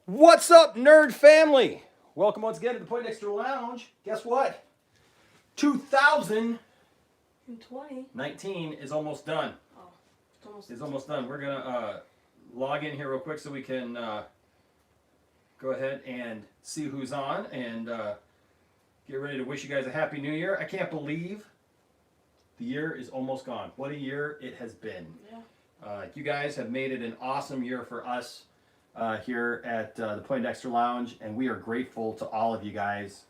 What's up, nerd family? Welcome once again to the Poindexter Lounge. Guess what? 2019 20. is almost done. Oh, it's almost. It's almost done. We're gonna log in here real quick so we can go ahead and see who's on and get ready to wish you guys a happy new year. I can't believe the year is almost gone. What a year it has been. Yeah. You guys have made it an awesome year for us here at the Poindexter Lounge, and we are grateful to all of you guys.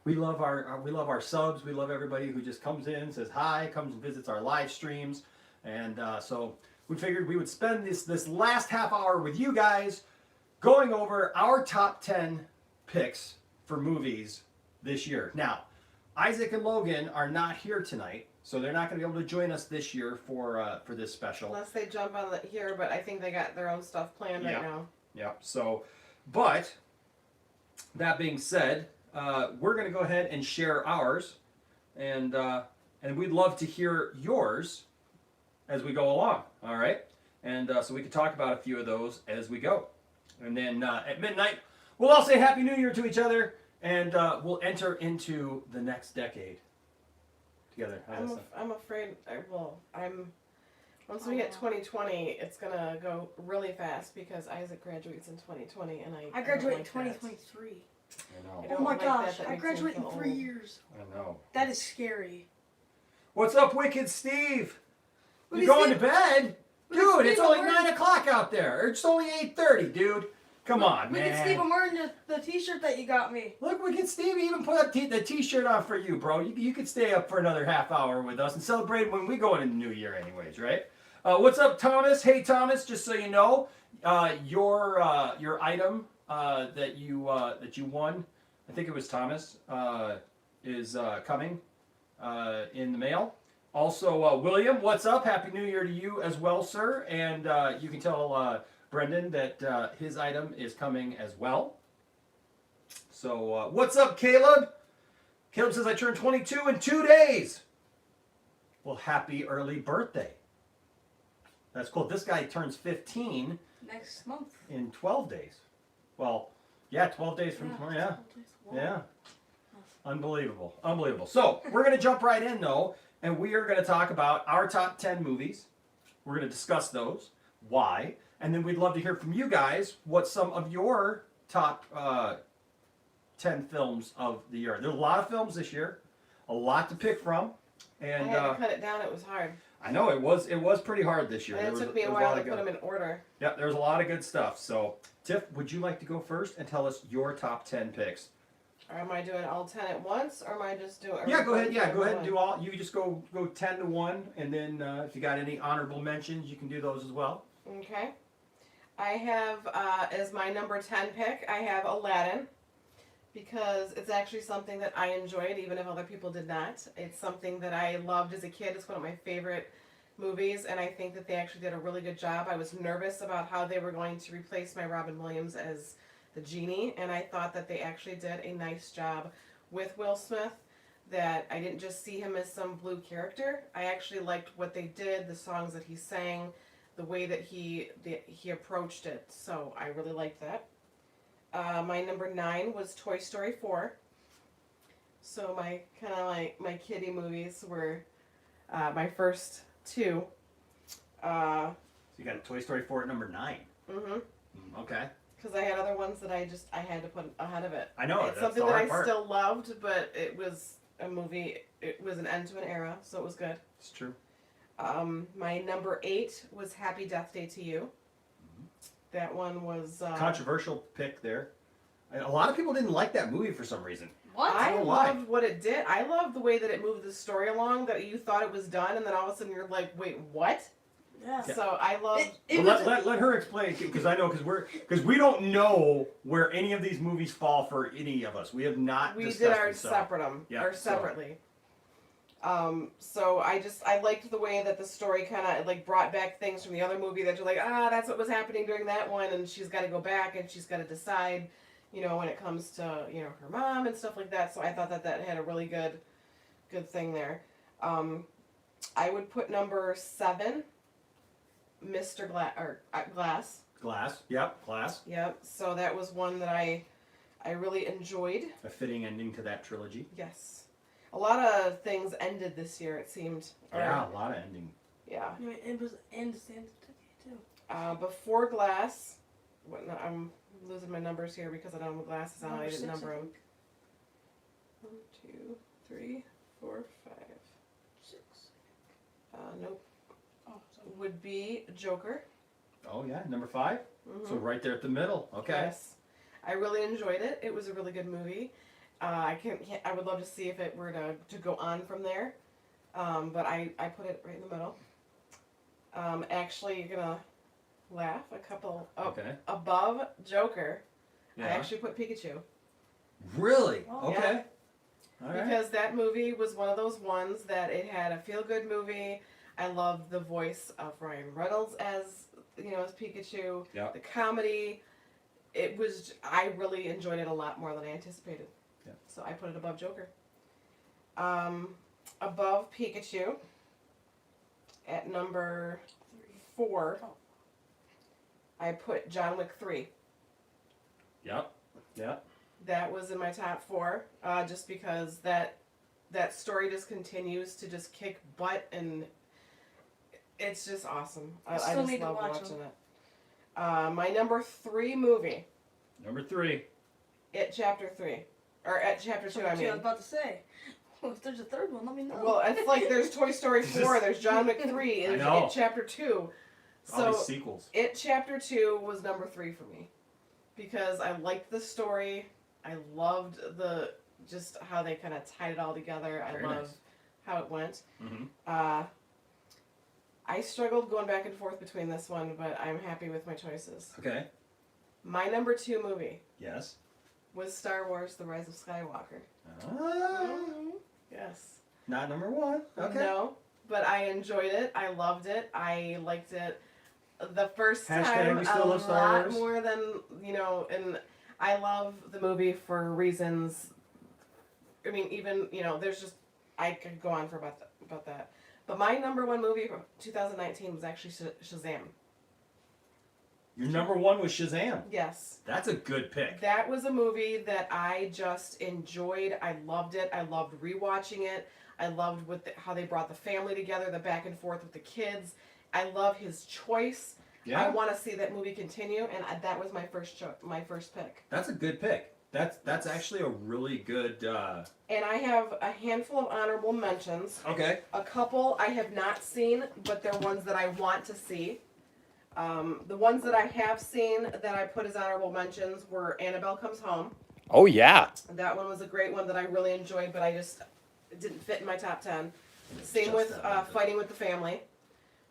We love our subs. We love everybody who just comes in, says hi, comes and visits our live streams, and so we figured we would spend this last half hour with you guys, going over our top 10 picks for movies this year. Now, Isaac and Logan are not here tonight, so they're not going to be able to join us this year for this special. Unless they jump on here, but I think they got their own stuff planned right now. Yeah. So, but that being said, we're going to go ahead and share ours, and we'd love to hear yours as we go along. All right, and so we can talk about a few of those as we go, and then at midnight we'll all say Happy New Year to each other, and we'll enter into the next decade together. I'm afraid. Once we hit 2020, it's gonna go really fast because Isaac graduates in 2020, and I graduate in don't like 2023. I know. I Oh don't my like gosh, that I makes me graduate in feel 3 old. years. I know. That is scary. What's up, Wicked Steve? You Wicked going to Steve- bed? Wicked Dude, it's Steve, only I'm 9 wearing- o'clock out there. It's only 8:30, dude. Come on, Wicked man. Steve, I'm wearing the t-shirt that you got me. Look, Wicked Steve even put up the t-shirt on for you, bro. You could stay up for another half hour with us and celebrate when we go into the new year anyways, right? What's up, Thomas? Hey, Thomas, just so you know, your item that you won, I think it was Thomas, is coming in the mail. Also, William, what's up? Happy New Year to you as well, sir. And you can tell Brendan that his item is coming as well. So, what's up, Caleb? Caleb says, I turned 22 in 2 days. Well, happy early birthday. That's cool. This guy turns 15 Next month. in 12 days. Well, yeah, 12 days from tomorrow. Yeah. Yeah. Unbelievable. Unbelievable. So, we're going to jump right in, though, and we are going to talk about our top 10 movies. We're going to discuss those, why, and then we'd love to hear from you guys what some of your top 10 films of the year. There's a lot of films this year, a lot to pick from, and I had to cut it down. It was hard. I know it was pretty hard this year. And it took me a while to put them in order. Yeah, there's a lot of good stuff. So, Tiff, would you like to go first and tell us your top 10 picks? Or am I doing all 10 at once, or am I just doing? Yeah, go ahead. Yeah, go ahead and do all. You just go 10 to 1, and then if you got any honorable mentions, you can do those as well. Okay. I have as my number 10 pick. I have Aladdin, because it's actually something that I enjoyed, even if other people did not. It's something that I loved as a kid. It's one of my favorite movies, and I think that they actually did a really good job. I was nervous about how they were going to replace my Robin Williams as the genie, and I thought that they actually did a nice job with Will Smith, that I didn't just see him as some blue character. I actually liked what they did, the songs that he sang, the way that he approached it, so I really liked that. My number 9 was Toy Story 4. So my kind of like my kiddie movies were my first 2. So you got Toy Story 4 at number 9. Mm-hmm. Okay. Because I had other ones that I had to put ahead of it. I know, It's that's something the that hard I part. still loved, but it was a movie. It was an end to an era, so it was good. It's true. My number 8 was Happy Death Day to You. That one was Controversial pick there. A lot of people didn't like that movie for some reason. What? I don't know why. loved what it did. I loved the way that it moved the story along, that you thought it was done, and then all of a sudden you're like, wait, what? Yeah. So I loved... It Well, was let her explain, because I know, because we don't know where any of these movies fall for any of us. We have not We discussed did our them, so- separate separately. So I liked the way that the story kind of like brought back things from the other movie that you're like, that's what was happening during that one, and she's got to go back and she's got to decide, when it comes to her mom and stuff like that. So I thought that had a really good thing there. I would put number 7, Mr. Glass. Glass. Yep. Glass. Yep. So that was one that I really enjoyed. A fitting ending to that trilogy. Yes. A lot of things ended this year, it seemed. Or- Yeah, a lot of ending. Yeah. I mean, it was and Santa too. Before Glass, I'm losing my numbers here because I don't have my glasses on. Number I didn't six, number I them. think. 1, 2, 3, 4, 5. 6. Nope. Oh, so Would be Joker. Oh yeah, number 5. Mhm. So right there at the middle. Okay. Yes. I really enjoyed it. It was a really good movie. I would love to see if it were to go on from there. But I put it right in the middle. Actually, you're gonna laugh. A couple Okay. above Joker. I Yeah. actually put Pikachu. Really? Oh, Okay. All right. Because that movie was one of those ones that it had a feel-good movie. I loved the voice of Ryan Reynolds as as Pikachu. Yeah. The comedy, I really enjoyed it a lot more than I anticipated. Yeah. So I put it above Joker. Above Pikachu, at number 4, Oh. I put John Wick 3. Yep. Yep. That was in my top 4, just because that story just continues to just kick butt, and it's just awesome. I still just need to love watch watching it. My number 3 movie, Number 3. It Chapter 3, or at Chapter 2. I I was mean, about to say. Well, if there's a third one, let me know. well, it's like there's Toy Story 4, there's John Wick 3, and I know. It Chapter 2. All So these sequels. It Chapter 2 was number 3 for me because I liked the story. I loved just how they kind of tied it all together. I Very love nice. how it went. Mm-hmm. I struggled going back and forth between this one, but I'm happy with my choices. Okay. My number 2 movie Yes. was Star Wars: The Rise of Skywalker. Ah, Yes. not number 1. Okay. No, but I enjoyed it. I loved it. I liked it the first Hashtag time we still a love Star lot Wars. more than and I love the movie for reasons. I mean, even there's just I could go on for about that. But my number 1 movie from 2019 was actually Shazam. Your number 1 was Shazam. Yes. That's a good pick. That was a movie that I just enjoyed. I loved it. I loved rewatching it. I loved how they brought the family together, the back and forth with the kids. I love his choice. I Yeah. want to see that movie continue, and that was my first pick. That's a good pick. That's actually a really good. And I have a handful of honorable mentions. Okay. A couple I have not seen, but they're ones that I want to see. The ones that I have seen that I put as honorable mentions were Annabelle Comes Home. Oh yeah. That one was a great one that I really enjoyed, but it didn't fit in my top 10. Same Just with that one, but- Fighting with the Family.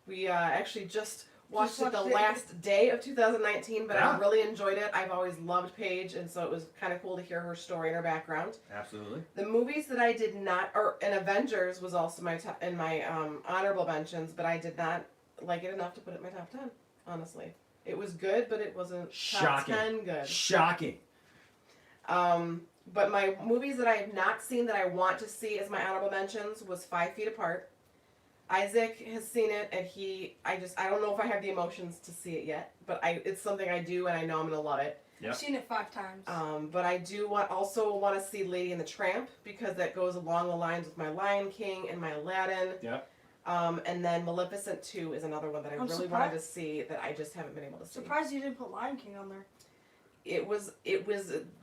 We actually just watched it the watched it. last day of 2019, but I Yeah. really enjoyed it. I've always loved Paige, and so it was kind of cool to hear her story and her background. Absolutely. The movies that I did not, and Avengers was also in my honorable mentions, but I did not like it enough to put it in my top 10. Honestly, it was good, but it wasn't top Shocking. 10 good. Shocking. But my movies that I have not seen that I want to see as my honorable mentions was 5 Feet Apart. Isaac has seen it, and I don't know if I have the emotions to see it yet, but it's something I do, and I know I'm gonna love it. Yep. I've seen it 5 times. But I do also want to see Lady and the Tramp because that goes along the lines with my Lion King and my Aladdin. Yep. And then Maleficent 2 is another one that I I'm really wanted to see that I just haven't been able to see. Surprised you didn't put Lion King on there. It was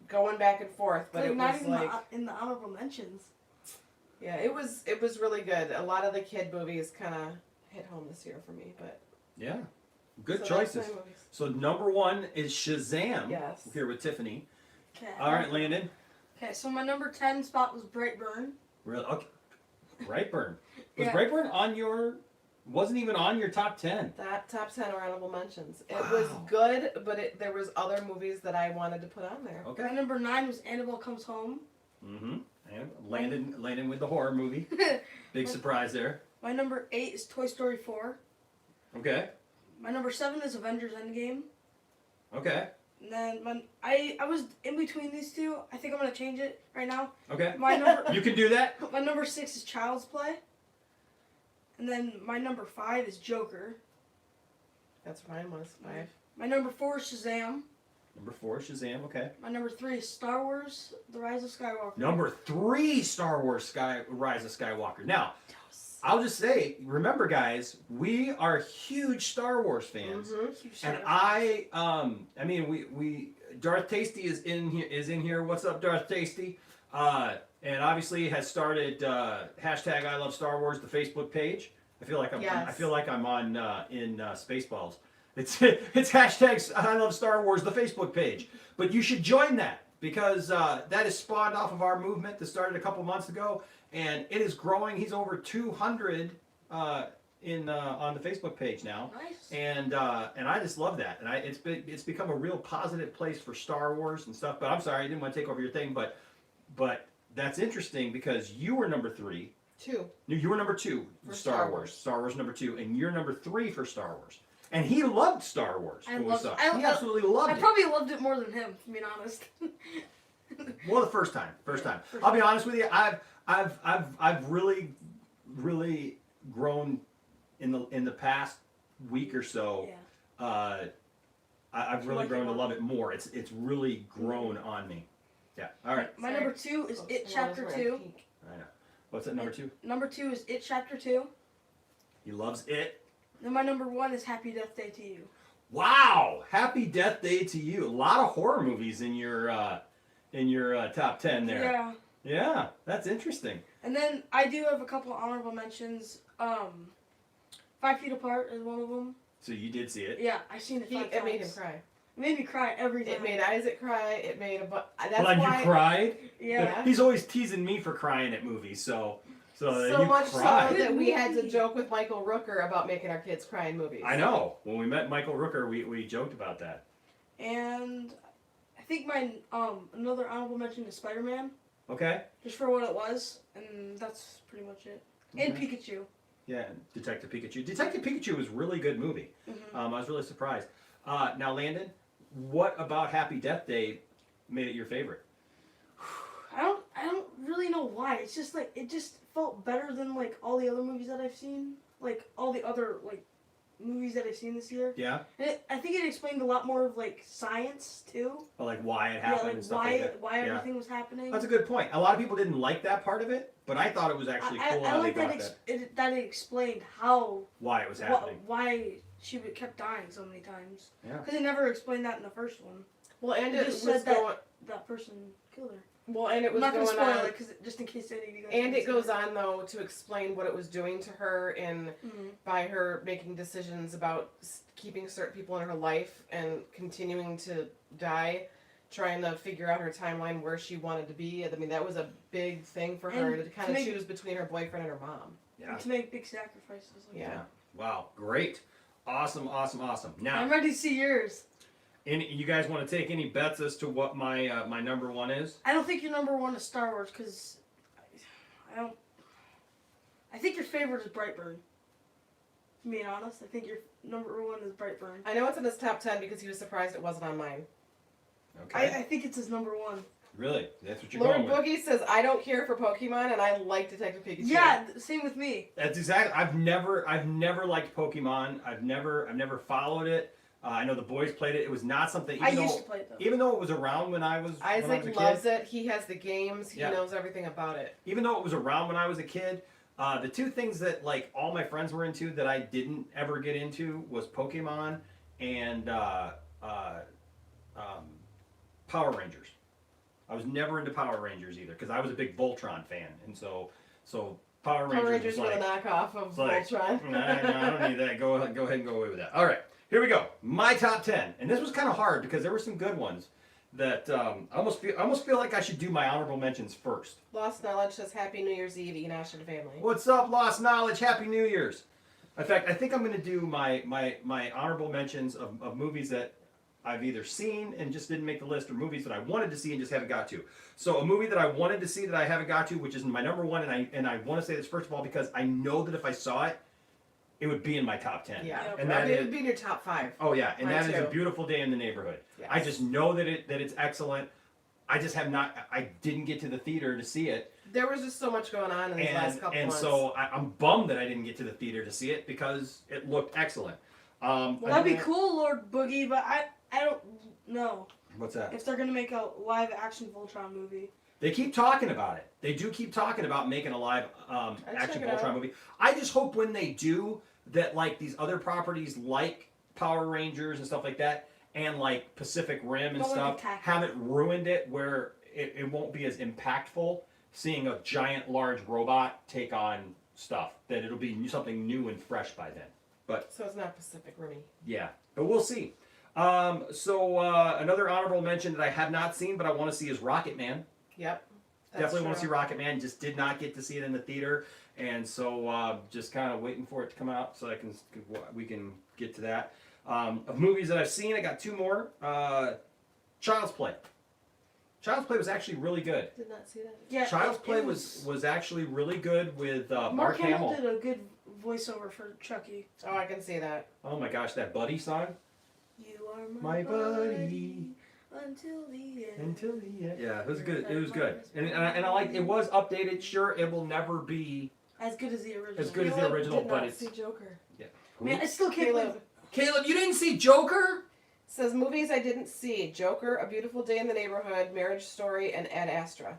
going back and forth, but Like, it not was even like in the honorable mentions. yeah, it was really good. A lot of the kid movies kind of hit home this year for me, but Yeah. Good so that's choices. my movies. So number 1 is Shazam. Yes. Here with Tiffany. Okay. All right, Landon. Okay, so my number 10 spot was Brightburn. Really? Okay. Brightburn. Was Yeah. Brightburn on your? Wasn't even on your top 10. That top 10 are honorable mentions. It was Wow. good, but there was other movies that I wanted to put on there. My Okay. number 9 was Annabelle Comes Home. Mm-hmm. And Landon with the horror movie. Big surprise there. My number 8 is Toy Story 4. Okay. My number 7 is Avengers Endgame. Okay. And then I was in between these two. I think I'm gonna change it right now. Okay. My number You can do that. my number 6 is Child's Play. And then my number 5 is Joker. That's what mine was. 5. My number 4 is Shazam. Number 4, Shazam. Okay. My number 3 is Star Wars: The Rise of Skywalker. Number 3, Star Wars Rise of Skywalker. Now, I'll just say, remember, guys, we are huge Star Wars fans, Huge and shout-out. I mean, we Darth Tasty is in here. What's up, Darth Tasty? And obviously has started hashtag I Love Star Wars, the Facebook page. I feel like I'm on in Spaceballs. It's hashtag I Love Star Wars, the Facebook page. But you should join that because that is spawned off of our movement that started a couple months ago, and it is growing. He's over 200 on the Facebook page now. Nice. And I just love that, and it's become a real positive place for Star Wars and stuff. But I'm sorry, I didn't want to take over your thing, but that's interesting because you were number 3. 2. You were number 2 For Star Star Wars. Wars. Star Wars number 2, and you're number 3 for Star Wars. And he loved Star Wars. I when we loved saw it. it. He absolutely loved I it. probably loved it more than him, to be honest. Well, the first time. First I'll be honest with you. I've really grown in the past week or so. Yeah. I've really grown to love it more. It's really grown on me. Yeah. All right. My number 2 is It Chapter 2. I know. What's that number 2? Number 2 is It Chapter 2. He loves it. Then my number 1 is Happy Death Day to You. Wow! Happy Death Day to you. A lot of horror movies in your top 10 there. Yeah. Yeah, that's interesting. And then I do have a couple honorable mentions. 5 Feet Apart is one of them. So you did see it. Yeah, I've seen it 5 times. It made him cry. It made me cry every time. It made Isaac cry. It made that's Well, why. you cried? Yeah. He's always teasing me for crying at movies, so So you much cried. so that we had to joke with Michael Rooker about making our kids cry in movies. I know. When we met Michael Rooker, we joked about that. And I think my another honorable mention is Spider-Man, Okay? just for what it was, and that's pretty much it. And Okay. Pikachu. Yeah, Detective Pikachu. Detective Pikachu was a really good movie. Mhm. I was really surprised. Now, Landon, what about Happy Death Day made it your favorite? I don't really know why. It's just like it just felt better than like all the other movies that I've seen, like all the other like movies that I've seen this year. Yeah? And I think it explained a lot more of like science too. Or like why it Yeah, happened like and stuff why like that? why Yeah. everything was happening. That's a good point. A lot of people didn't like that part of it, but I thought it was actually cool I how like they brought that it explained how why it was happening. why she kept dying so many times. Yeah. Because they never explained that in the first one. Well, and It it just was said that- going. That person killed her. Well, and it I'm was not gonna going spoil on. it, cause just in case any of you guys. And haven't it seen goes on though to explain what it was doing to her in Mhm. by her making decisions about keeping certain people in her life and continuing to die, trying to figure out her timeline where she wanted to be. I mean, that was a big thing for her And to kind to of make- choose between her boyfriend and her mom. Yeah. And to make big sacrifices. Like Yeah. that. Wow. Great. Awesome. Now, I'm ready to see yours. you guys want to take any bets as to what my my number 1 is? I don't think your number 1 is Star Wars, cause I don't. I think your favorite is Brightburn. Being honest, I think your number 1 is Brightburn. I know it's in his top 10 because he was surprised it wasn't on mine. Okay. I think it's his number 1. Really? That's what you're Lord going with? Boogie says, I don't care for Pokemon and I like Detective Pikachu. Yeah, same with me. That's exactly. I've never liked Pokemon. I've never followed it. I know the boys played it. It was not something. I used to play it though. Even though it was around when I was when I was a Isaac kid, loves it. He has the games. He Yeah. knows everything about it. even though it was around when I was a kid, the two things that like all my friends were into that I didn't ever get into was Pokemon and Power Rangers. I was never into Power Rangers either because I was a big Voltron fan, and so Power Rangers, Power Rangers was were like, the knockoff of it's like, Voltron. no, I don't need that. Go ahead and go away with that. All right, here we go. My top 10, and this was kind of hard because there were some good ones that I almost feel like I should do my honorable mentions first. Lost Knowledge says Happy New Year's Eve, Enosh and family. What's up, Lost Knowledge? Happy New Year's. In fact, I think I'm going to do my honorable mentions of movies that I've either seen and just didn't make the list, or movies that I wanted to see and just haven't got to. So a movie that I wanted to see that I haven't got to, which is my number 1, and I want to say this first of all because I know that if I saw it, it would be in my top 10. Yeah, And that it is, would be in your top 5. oh yeah, and Mine that is A too. Beautiful Day in the Neighborhood. Yes. I just know that it's excellent. I just have not. I didn't get to the theater to see it. There was just so much going on in these last couple and months. so I'm bummed that I didn't get to the theater to see it because it looked excellent. Well, That'd be cool, Lord Boogie, but I don't know What's that? if they're gonna make a live action Voltron movie. They keep talking about it. They do keep talking about making a live action Voltron movie. I just hope when they do that, like these other properties like Power Rangers and stuff like that, and like Pacific Rim and Don't stuff, attack haven't ruined it where it won't be as impactful seeing a giant, large robot take on stuff. That it'll be something new and fresh by then. But So it's not Pacific Rimmy. yeah, but we'll see. So another honorable mention that I have not seen, but I want to see is Rocket Man. Yep. Definitely want to see Rocket Man. Just did not get to see it in the theater, and so just kind of waiting for it to come out so we can get to that. Of movies that I've seen, I got two more. Child's Play. Child's Play was actually really good. Did not see that. Yeah, Child's it Play was actually really good with Mark Hamill. did a good voiceover for Chucky. Oh, I can see that. Oh my gosh, that Buddy song. You are My buddy. until the end. Until the end. Yeah, it was good. It was good, and I like it was updated. Sure, it will never be As good as the original. as good as the Caleb original, did but not it's see Joker. Man, I still can't believe. Caleb, you didn't see Joker? Says movies I didn't see: Joker, A Beautiful Day in the Neighborhood, Marriage Story, and Ad Astra.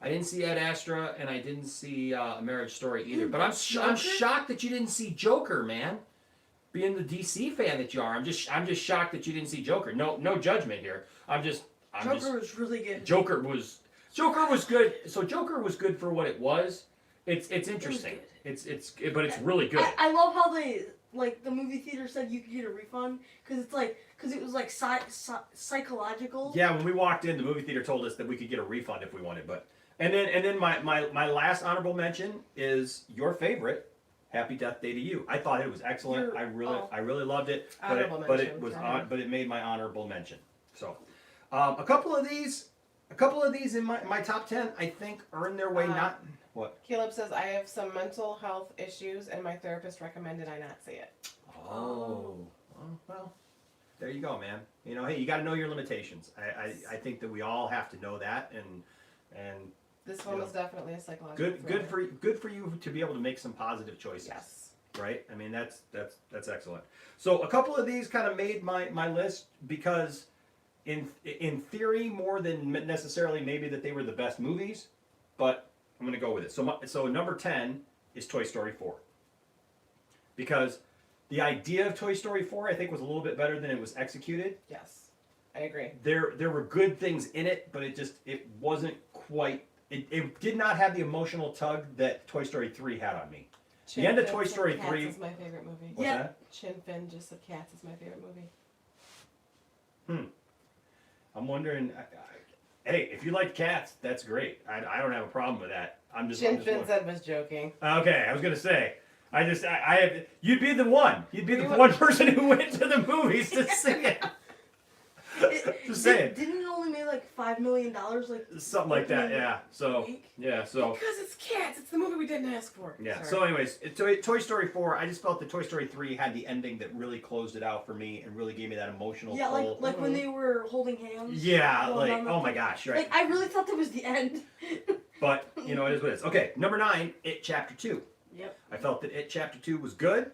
I didn't see Ad Astra, and I didn't see A Marriage Story either. But I'm Joker? shocked that you didn't see Joker, man. Being the DC fan that you are, I'm just shocked that you didn't see Joker. No judgment here. Joker was really good. Joker was good. So Joker was good for what it was. It's interesting. But it's really good. I love how they like the movie theater said you could get a refund because it was like psychological. Yeah, when we walked in, the movie theater told us that we could get a refund if we wanted. But and then my last honorable mention is your favorite, Happy Death Day to You. I thought it was excellent. I really loved it. But it made my honorable mention. So a couple of these in my top 10 I think earned their way. Not what? Caleb says I have some mental health issues, and my therapist recommended I not see it. Oh, well, there you go, man. You know, hey, you got to know your limitations. I think that we all have to know that, and This one was definitely a psychological. good for you to be able to make some positive choices. Yes. Right. I mean, that's excellent. So a couple of these kind of made my list because in theory more than necessarily maybe that they were the best movies, but I'm going to go with it. So number 10 is Toy Story 4. Because the idea of Toy Story 4 I think was a little bit better than it was executed. Yes, I agree. There were good things in it, but it wasn't quite. It did not have the emotional tug that Toy Story 3 had on me. The end of Toy Story 3 is my favorite movie. What's that? Chin Fin just said Cats is my favorite movie. I'm wondering. Hey, if you like Cats, that's great. I don't have a problem with that. Chin Fin said was joking. Okay, I was gonna say. I have. You'd be the one. You'd be the one person who went to the movies to see it. Just saying. Didn't it only make like $5 million? Like Something like that. Yeah. So. Yeah. So. Because it's Cats. It's the movie we didn't ask for. Yeah. Sorry. So, anyways, Toy Story 4. I just felt that Toy Story 3 had the ending that really closed it out for me and really gave me that emotional Yeah, pull. like when they were holding hands. Yeah, going like down the- oh my gosh, right? Like I really thought that was the end. But you know, it is what it is. Okay, number 9, It Chapter 2. Yep. I felt that It Chapter 2 was good.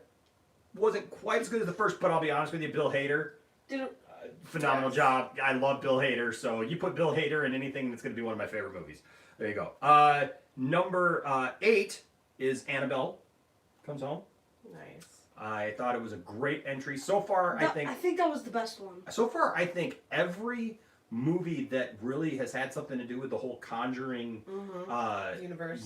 Wasn't quite as good as the first, but I'll be honest with you, Bill Hader, Did phenomenal job. I love Bill Hader, so you put Bill Hader in anything, that's going to be one of my favorite movies. There you go. Number 8 is Annabelle Comes Home. Nice. I thought it was a great entry. So far, I think that was the best one. So far, I think every movie that really has had something to do with the whole Conjuring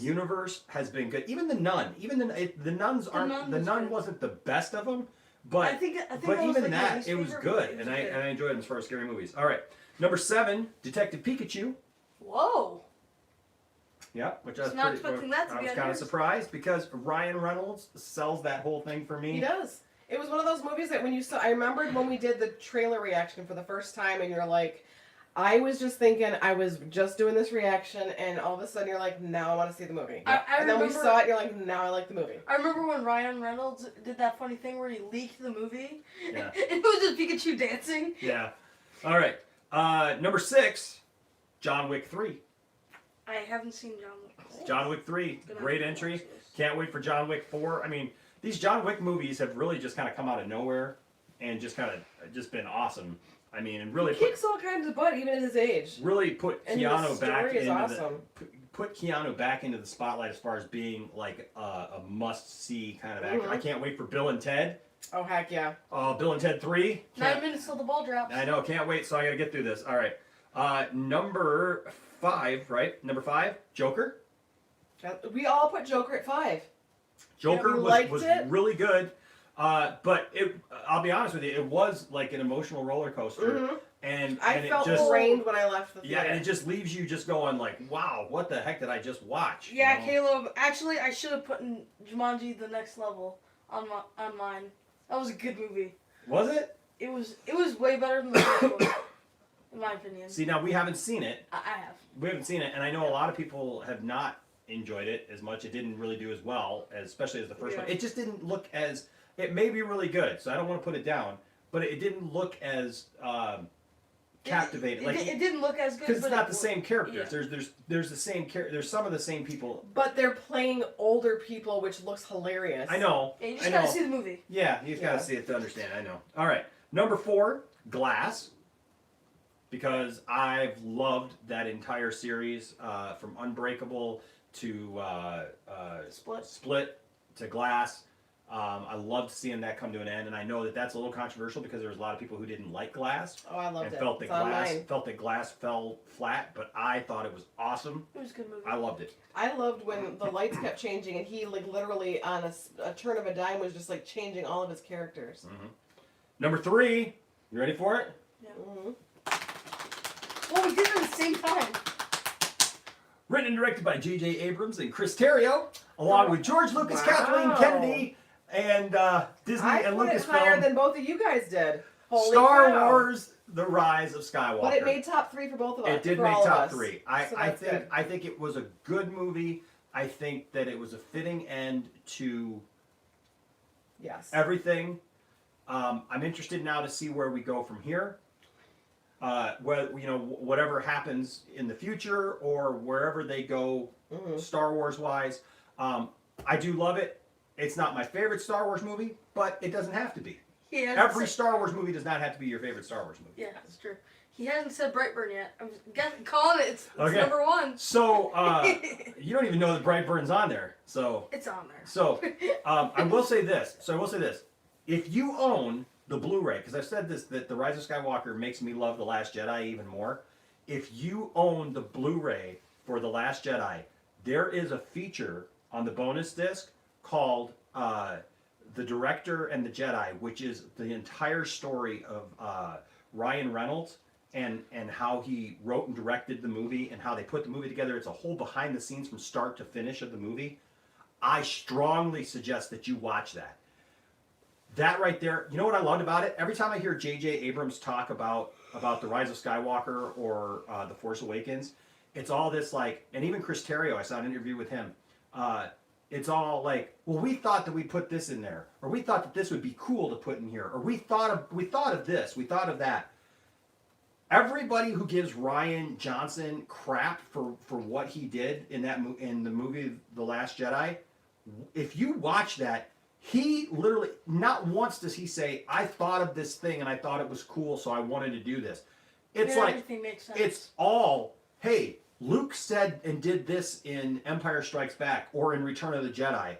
universe has been good. Even The Nun. Even the Nuns aren't. The Nun wasn't the best of them, but I think but that was even like that, my least it was favorite, good, but it was and I good. enjoyed them as far as scary movies. All right, number 7, Detective Pikachu. Whoa. Yeah, which I was Not expecting that to I be was on kind of yours. surprised because Ryan Reynolds sells that whole thing for me. He does. It was one of those movies that when you saw, I remembered when we did the trailer reaction for the first time, and you're like, I was just thinking, I was just doing this reaction, and all of a sudden you're like, now I want to see the movie. And then we saw it, you're like, now I like the movie. I remember when Ryan Reynolds did that funny thing where he leaked the movie. Yeah. It was just Pikachu dancing. Yeah. All right. Number 6, John Wick 3. I haven't seen John Wick. John Wick 3, Gonna great have to entry. watch this. Can't wait for John Wick 4. I mean, these John Wick movies have really just kind of come out of nowhere. and just kind of just been awesome. I mean, and really He kicks all kinds of butt, even at his age. really put And the Keanu story back is into awesome. put Keanu back into the spotlight as far as being like a must see kind of actor. Mhm. I can't wait for Bill and Ted. Oh heck yeah! Bill and Ted 3. 9 minutes till the ball drops. I know, can't wait. So I got to get through this. All right, number 5, right? Number 5, Joker. We all put Joker at 5. Joker you was, liked was it? really good, but I'll be honest with you, it was like an emotional roller coaster, Mhm. and I it felt just drained when I left the theater. yeah, and it just leaves you just going like, wow, what the heck did I just watch? Yeah, You know? Caleb. Actually, I should have put in Jumanji: The Next Level on mine. That was a good movie. Was it? It was way better than the first one, in my opinion. See, now we haven't seen it. I have. We haven't seen it, and I know a lot of people have not enjoyed it as much. It didn't really do as well, especially as the first Yeah. one. It just didn't look as. It may be really good, so I don't want to put it down, but it didn't look as captivating. It didn't look as good because it's but not it the same characters. yeah. There's the same there's some of the same people. But they're playing older people, which looks hilarious. I know. Yeah, you I just know. gotta see the movie. Yeah, you gotta Yeah. see it to understand. I know. All right, number 4, Glass, because I've loved that entire series from Unbreakable to Split to Glass. I loved seeing that come to an end, and I know that that's a little controversial because there was a lot of people who didn't like Glass Oh, I loved and it. felt that It's on mine. Glass fell flat. But I thought it was awesome. It was a good movie. I loved it. I loved when the lights kept changing and he like literally on a turn of a dime was just like changing all of his characters. Number 3, you ready for it? Mhm. Well, we did it at the same time. Written and directed by J.J. Abrams and Chris Terrio, along with George Lucas, Wow. Kathleen Kennedy, and Disney I and put it higher Lucasfilm. than both of you guys did. Holy Star cow. Wars: The Rise of Skywalker. But it made top 3 for both of us. It did for make all of top us. 3. So I that's think good. I think it was a good movie. I think that it was a fitting end to Yes. everything. I'm interested now to see where we go from here. Whatever happens in the future or wherever they go, Mhm. Star Wars wise. I do love it. It's not my favorite Star Wars movie, but it doesn't have to be. Yeah. Every Star Wars movie does not have to be your favorite Star Wars movie. Yeah, that's true. He hasn't said Brightburn yet. I'm calling it. It's Okay. number 1. So you don't even know that Brightburn's on there. So It's on there. So, I will say this. If you own the Blu-ray, because I've said this, that The Rise of Skywalker makes me love The Last Jedi even more. If you own the Blu-ray for The Last Jedi, there is a feature on the bonus disc called The Director and the Jedi, which is the entire story of Ryan Reynolds and how he wrote and directed the movie and how they put the movie together. It's a whole behind the scenes from start to finish of the movie. I strongly suggest that you watch that. That right there, you know what I loved about it? Every time I hear J.J. Abrams talk about The Rise of Skywalker or The Force Awakens, it's all this like, and even Chris Terrio, I saw an interview with him. It's all like, well, we thought that we put this in there, or we thought that this would be cool to put in here, or we thought of this, we thought of that. Everybody who gives Rian Johnson crap for what he did in the movie The Last Jedi, if you watch that, he literally, not once does he say, I thought of this thing and I thought it was cool, so I wanted to do this. It's Yeah, like, everything makes sense. it's all, hey, Luke said and did this in Empire Strikes Back or in Return of the Jedi.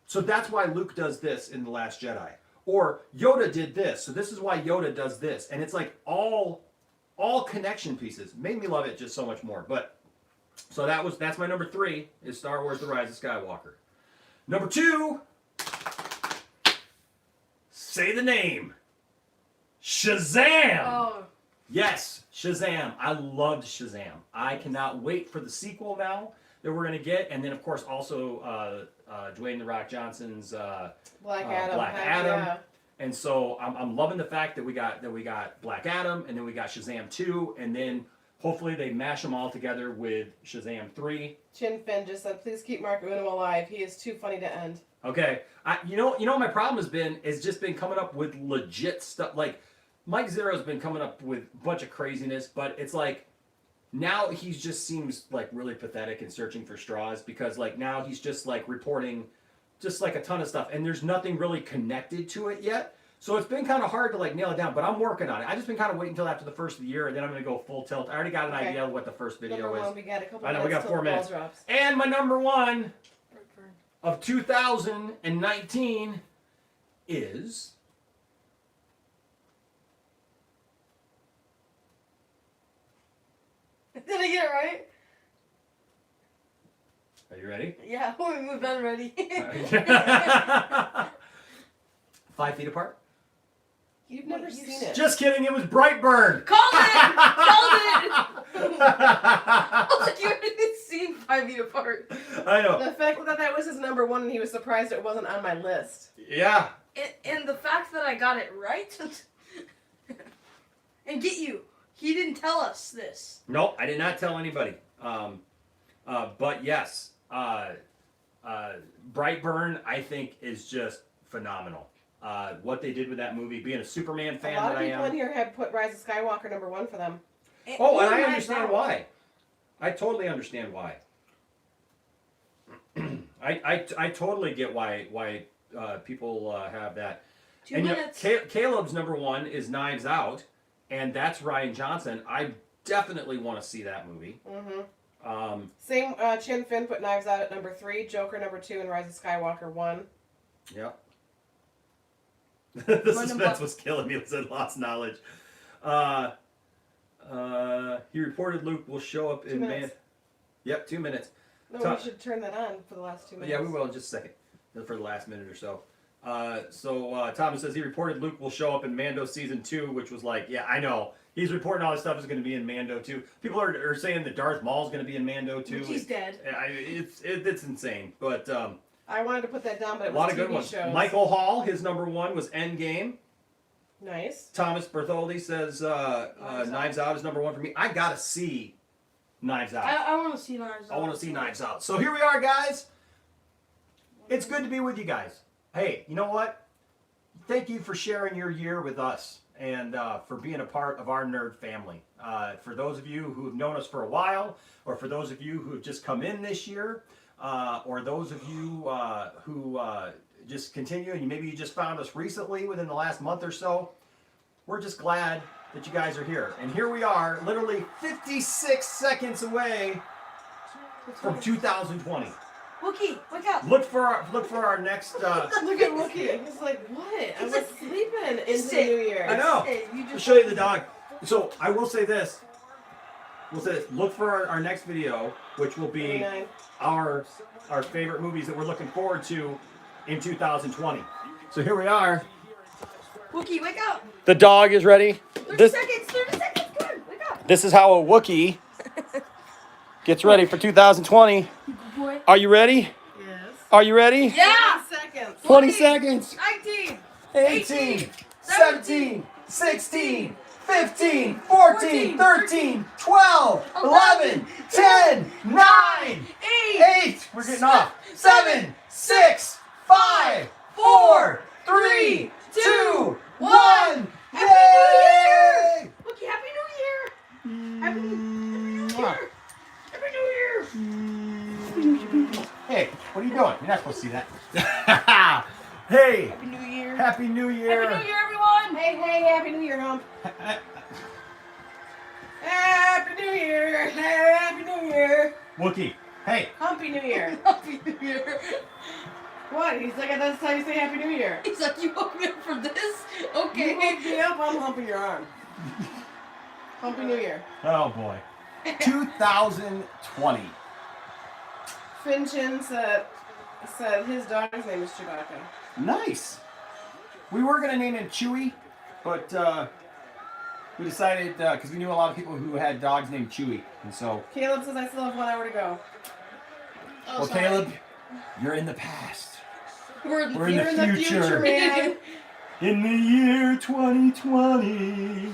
So that's why Luke does this in The Last Jedi. Or Yoda did this, so this is why Yoda does this. And it's like all connection pieces. Made me love it just so much more. But so that's my number 3 is Star Wars: The Rise of Skywalker. Number 2, say the name. Shazam! Oh, Yes, Shazam. I loved Shazam. I cannot wait for the sequel now that we're going to get. And then, of course, also Dwayne "The Rock" Johnson's Black Adam. Black heck Adam. yeah. And so I'm loving the fact that we got Black Adam, and then we got Shazam 2, and then hopefully they mash them all together with Shazam 3. Chin Fin just said, please keep Mark Uno alive. He is too funny to end. Okay, you know what my problem has just been coming up with legit stuff. Like Mike Zero's been coming up with a bunch of craziness, but it's like now he just seems like really pathetic and searching for straws because like now he's just like reporting just like a ton of stuff, and there's nothing really connected to it yet. So it's been kind of hard to like nail it down, but I'm working on it. I just been kind of waiting until after the first of the year, and then I'm gonna go full tilt. I already got an Okay. idea of what the first video Number is. one, we got a couple I know, minutes we got till 4 the ball minutes. drops. And my number one of 2019 is Did I get it right? Are you ready? Yeah, we've been ready. 5 Feet Apart? You've never Wait, seen it. Just kidding, it was Brightburn. Called it! Called it! I was like, you haven't seen 5 Feet Apart. I know. The fact that that was his number one and he was surprised it wasn't on my list. Yeah. And the fact that I got it right. And get you, he didn't tell us this. Nope, I did not tell anybody. But yes, Brightburn, I think, is just phenomenal. What they did with that movie, being a Superman fan A lot that of I people am. in here have put Rise of Skywalker number one for them. Oh, and I my understand God. why. I totally understand why. I totally get why people have that. 2 and minutes. Caleb's number one is Knives Out, and that's Ryan Johnson. I definitely want to see that movie. Mm-hmm. Same, Chin Finn put Knives Out at number 3, Joker number 2, and Rise of Skywalker 1. Yep. The Run 'em suspense up. was killing me. It said lost knowledge. He reported Luke will show up 2 in minutes. Yep, 2 minutes. No, Ta- we should turn that on for the last 2 minutes. Yeah, we will in just a second. For the last minute or so. Thomas says he reported Luke will show up in Mando season 2, which was like, yeah, I know. He's reporting all this stuff is going to be in Mando 2. People are saying that Darth Maul is going to be in Mando 2. He's dead. It's insane. But I wanted to put that down, but it a was lot of TV good ones. shows. Michael Hall, his number one was Endgame. Nice. Thomas Bertholdi says Knives Out is number one for me. I got to see Knives Out. I want to see Knives Out. I want to see Knives Out. So here we are, guys. It's good to be with you guys. Hey, you know what? Thank you for sharing your year with us and for being a part of our nerd family. For those of you who have known us for a while, or for those of you who have just come in this year, or those of you who just continue and maybe you just found us recently within the last month or so, we're just glad that you guys are here. And here we are, literally 56 seconds away from 2020. Wookie, wake up. Look for our next. Look at Wookie. He's like, what? I was sleeping into He's the sick. New Year. I know. Hey, you I'll just show you the dog. So I will say this. Look for our next video, which will be 29. our favorite movies that we're looking forward to in 2020. So here we are. Wookie, wake up. The dog is ready. 30 seconds. 30 seconds. Come on, wake up. This is how a Wookiee gets ready for 2020. Good boy. Are you ready? Yes. Are you ready? Yeah. 20 seconds. 20 seconds. 19. 18, 17, 16, 15, 14, 13, 12, 11, 10, 9, 8. We're getting off. 7, 6, 5, 4, 3, 2, 1. Yay! Wookie, Happy New Year. Happy New Year. Happy New Year. Hey, what are you doing? You're not supposed to see that. Hey, Happy New Year. Happy New Year. Happy New Year, everyone. Hey, Happy New Year, Hump. Happy New Year. Happy New Year. Wookie, hey. Humpy New Year. Happy New Year. What? He's like, that's how you say Happy New Year. He's like, you woke me up for this? You Okay. woke me up, I'm humping your arm. Humpy New Year. Oh boy. 2020. Finchin said his dog's name is Chewbacca. Nice. We were gonna name him Chewy, but we decided because we knew a lot of people who had dogs named Chewy, and so. Caleb says I still have 1 hour to go. Oh, Well, sorry. Caleb, you're in the past. We're in the We're in You're the in the future, man. In the year 2020.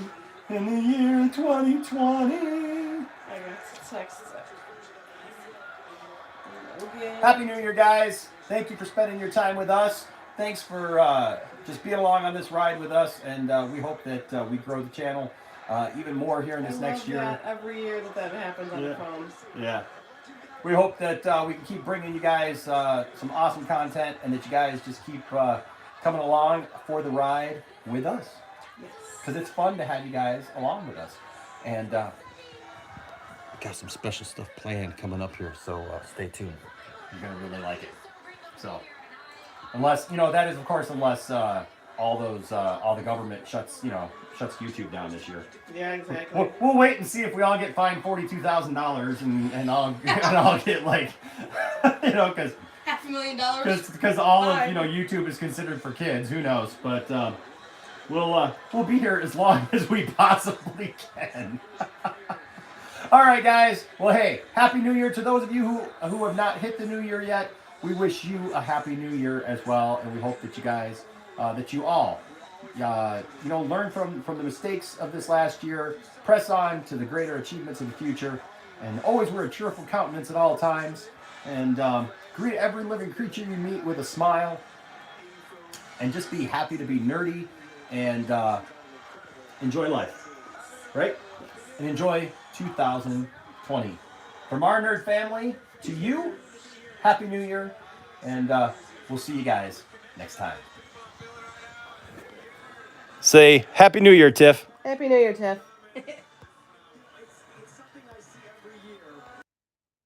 In the year 2020. I guess text. Okay. Happy New Year, guys. Thank you for spending your time with us. Thanks for just being along on this ride with us, and we hope that we grow the channel even more here in this I next love year. that every year that happens on the Yeah. phones. Yeah. We hope that we can keep bringing you guys some awesome content, and that you guys just keep coming along for the ride with us. Yes. Because it's fun to have you guys along with us. And we got some special stuff planned coming up here, so stay tuned. You're going to really like it. So, unless, that is, of course, unless all the government shuts YouTube down this year. Yeah, exactly. We'll wait and see if we all get fined $42,000 and I'll get like, because $500,000. because all of Fine. YouTube is considered for kids. Who knows? But we'll be here as long as we possibly can. All right, guys. Well, hey, Happy New Year to those of you who have not hit the New Year yet. We wish you a Happy New Year as well, and we hope that you guys, that you all, learn from the mistakes of this last year, press on to the greater achievements of the future, and always wear a cheerful countenance at all times, and greet every living creature you meet with a smile, and just be happy to be nerdy and enjoy life, right? And enjoy 2020. From our nerd family to you, Happy New Year, and we'll see you guys next time. Say Happy New Year, Tiff. Happy New Year, Tiff.